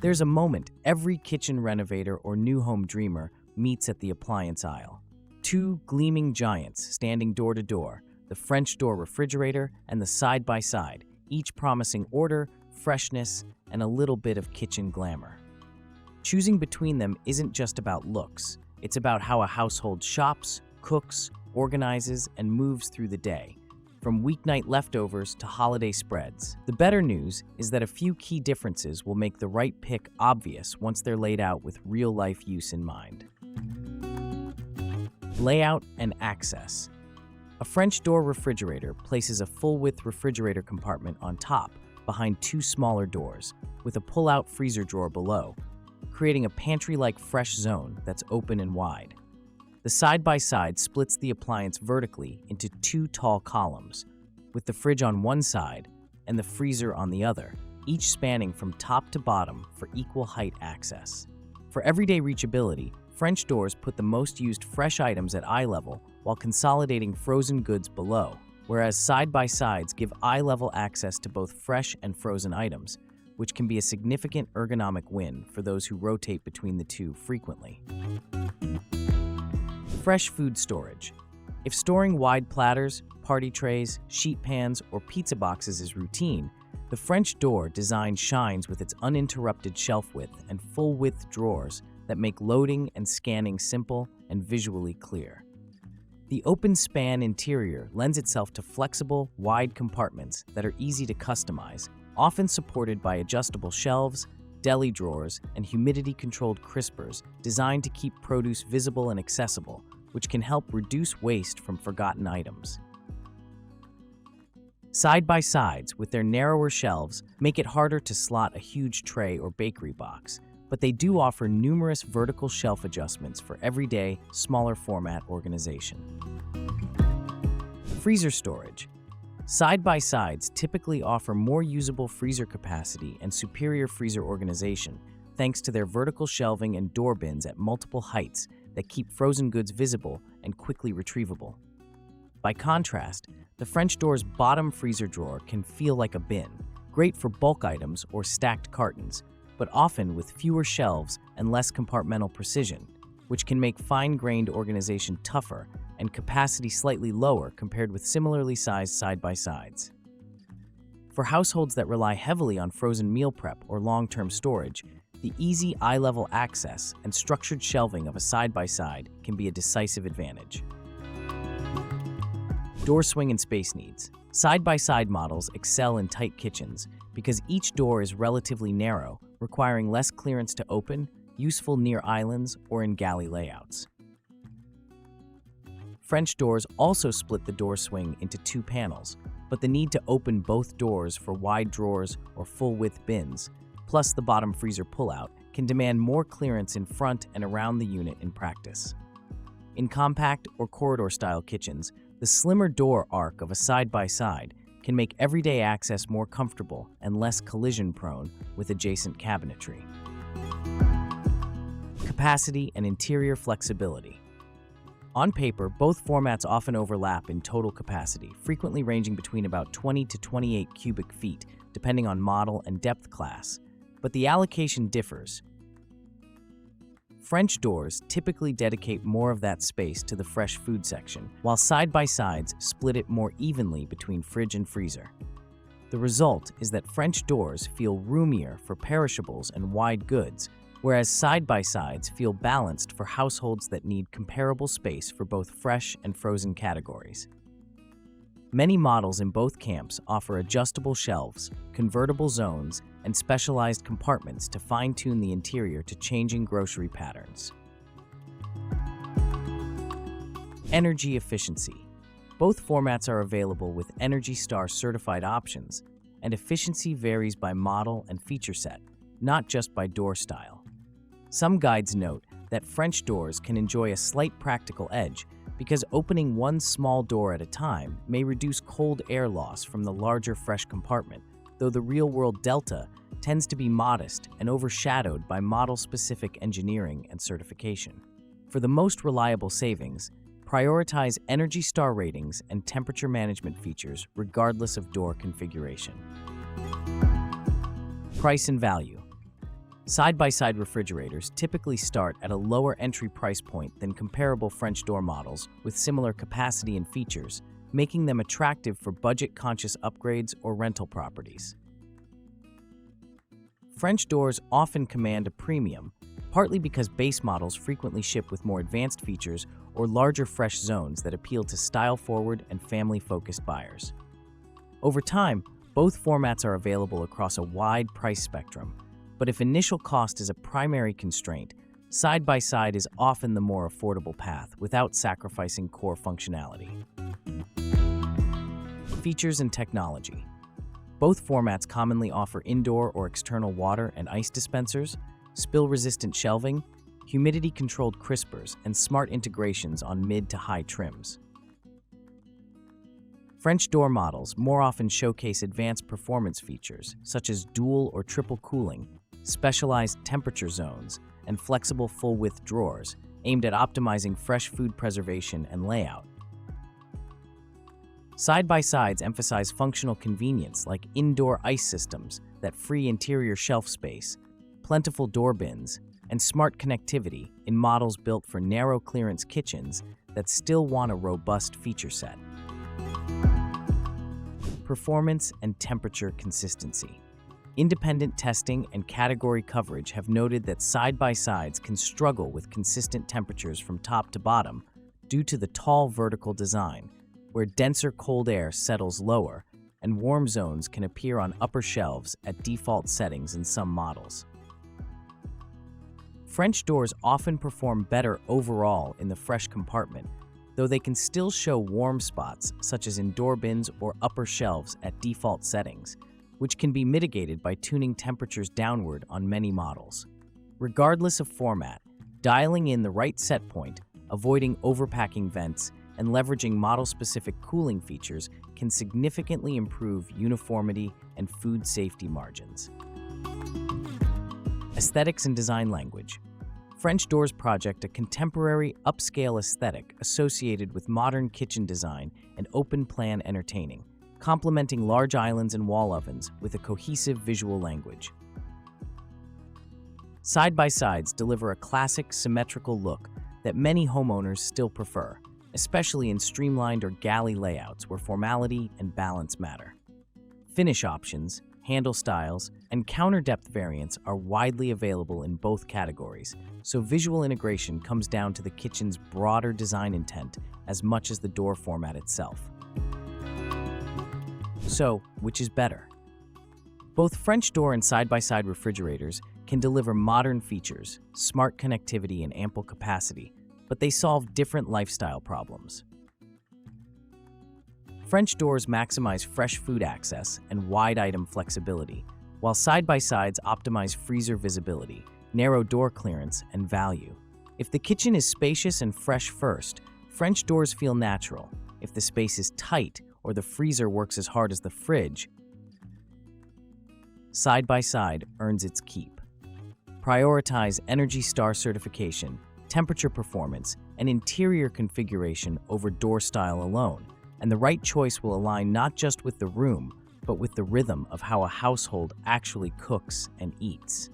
There's a moment every kitchen renovator or new home dreamer meets at the appliance aisle. Two gleaming giants standing door to door, the French door refrigerator and the side-by-side, each promising order, freshness, and a little bit of kitchen glamour. Choosing between them isn't just about looks. It's about how a household shops, cooks, organizes, and moves through the day, from weeknight leftovers to holiday spreads. The better news is that a few key differences will make the right pick obvious once they're laid out with real-life use in mind. Layout and access. A French door refrigerator places a full-width refrigerator compartment on top, behind two smaller doors, with a pull-out freezer drawer below, creating a pantry-like fresh zone that's open and wide. The side-by-side splits the appliance vertically into two tall columns, with the fridge on one side and the freezer on the other, each spanning from top to bottom for equal height access. For everyday reachability, French doors put the most used fresh items at eye level while consolidating frozen goods below, whereas side-by-sides give eye-level access to both fresh and frozen items, which can be a significant ergonomic win for those who rotate between the two frequently. Fresh food storage. If storing wide platters, party trays, sheet pans, or pizza boxes is routine, the French door design shines with its uninterrupted shelf width and full-width drawers that make loading and scanning simple and visually clear. The open-span interior lends itself to flexible, wide compartments that are easy to customize, often supported by adjustable shelves, deli drawers, and humidity-controlled crispers designed to keep produce visible and accessible, which can help reduce waste from forgotten items. Side-by-sides with their narrower shelves make it harder to slot a huge tray or bakery box, but they do offer numerous vertical shelf adjustments for everyday, smaller format organization. Freezer storage. Side-by-sides typically offer more usable freezer capacity and superior freezer organization, thanks to their vertical shelving and door bins at multiple heights that keep frozen goods visible and quickly retrievable. By contrast, the French door's bottom freezer drawer can feel like a bin, great for bulk items or stacked cartons, but often with fewer shelves and less compartmental precision, which can make fine-grained organization tougher and capacity slightly lower compared with similarly sized side-by-sides. For households that rely heavily on frozen meal prep or long-term storage, the easy eye-level access and structured shelving of a side-by-side can be a decisive advantage. Door swing and space needs. Side-by-side models excel in tight kitchens because each door is relatively narrow, requiring less clearance to open, useful near islands or in galley layouts. French doors also split the door swing into two panels, but the need to open both doors for wide drawers or full-width bins, plus the bottom freezer pullout, can demand more clearance in front and around the unit in practice. In compact or corridor-style kitchens, the slimmer door arc of a side-by-side can make everyday access more comfortable and less collision-prone with adjacent cabinetry. Capacity and interior flexibility. On paper, both formats often overlap in total capacity, frequently ranging between about 20 to 28 cubic feet, depending on model and depth class, but the allocation differs. French doors typically dedicate more of that space to the fresh food section, while side-by-sides split it more evenly between fridge and freezer. The result is that French doors feel roomier for perishables and wide goods, whereas side-by-sides feel balanced for households that need comparable space for both fresh and frozen categories. Many models in both camps offer adjustable shelves, convertible zones, and specialized compartments to fine-tune the interior to changing grocery patterns. Energy efficiency. Both formats are available with ENERGY STAR certified options, and efficiency varies by model and feature set, not just by door style. Some guides note that French doors can enjoy a slight practical edge because opening one small door at a time may reduce cold air loss from the larger fresh compartment, though the real-world delta tends to be modest and overshadowed by model-specific engineering and certification. For the most reliable savings, prioritize ENERGY STAR ratings and temperature management features regardless of door configuration. Price and value. Side-by-side refrigerators typically start at a lower entry price point than comparable French door models with similar capacity and features, making them attractive for budget-conscious upgrades or rental properties. French doors often command a premium, partly because base models frequently ship with more advanced features or larger fresh zones that appeal to style-forward and family-focused buyers. Over time, both formats are available across a wide price spectrum, but if initial cost is a primary constraint, side-by-side is often the more affordable path without sacrificing core functionality. Features and technology. Both formats commonly offer indoor or external water and ice dispensers, spill-resistant shelving, humidity-controlled crispers, and smart integrations on mid to high trims. French door models more often showcase advanced performance features such as dual or triple cooling, specialized temperature zones, and flexible full-width drawers aimed at optimizing fresh food preservation and layout. Side-by-sides emphasize functional convenience like indoor ice systems that free interior shelf space, plentiful door bins, and smart connectivity in models built for narrow clearance kitchens that still want a robust feature set. Performance and temperature consistency. Independent testing and category coverage have noted that side-by-sides can struggle with consistent temperatures from top to bottom due to the tall vertical design, where denser cold air settles lower and warm zones can appear on upper shelves at default settings in some models. French doors often perform better overall in the fresh compartment, though they can still show warm spots such as in door bins or upper shelves at default settings, which can be mitigated by tuning temperatures downward on many models. Regardless of format, dialing in the right set point, avoiding overpacking vents, and leveraging model-specific cooling features can significantly improve uniformity and food safety margins. Aesthetics and design language. French doors project a contemporary, upscale aesthetic associated with modern kitchen design and open-plan entertaining, complementing large islands and wall ovens with a cohesive visual language. Side-by-sides deliver a classic, symmetrical look that many homeowners still prefer, especially in streamlined or galley layouts where formality and balance matter. Finish options, handle styles, and counter depth variants are widely available in both categories, so visual integration comes down to the kitchen's broader design intent as much as the door format itself. So, which is better? Both French door and side-by-side refrigerators can deliver modern features, smart connectivity, and ample capacity, but they solve different lifestyle problems. French doors maximize fresh food access and wide item flexibility, while side-by-sides optimize freezer visibility, narrow door clearance, and value. If the kitchen is spacious and fresh first, French doors feel natural. If the space is tight or the freezer works as hard as the fridge, side-by-side earns its keep. Prioritize Energy Star certification, temperature performance, and interior configuration over door style alone, and the right choice will align not just with the room, but with the rhythm of how a household actually cooks and eats.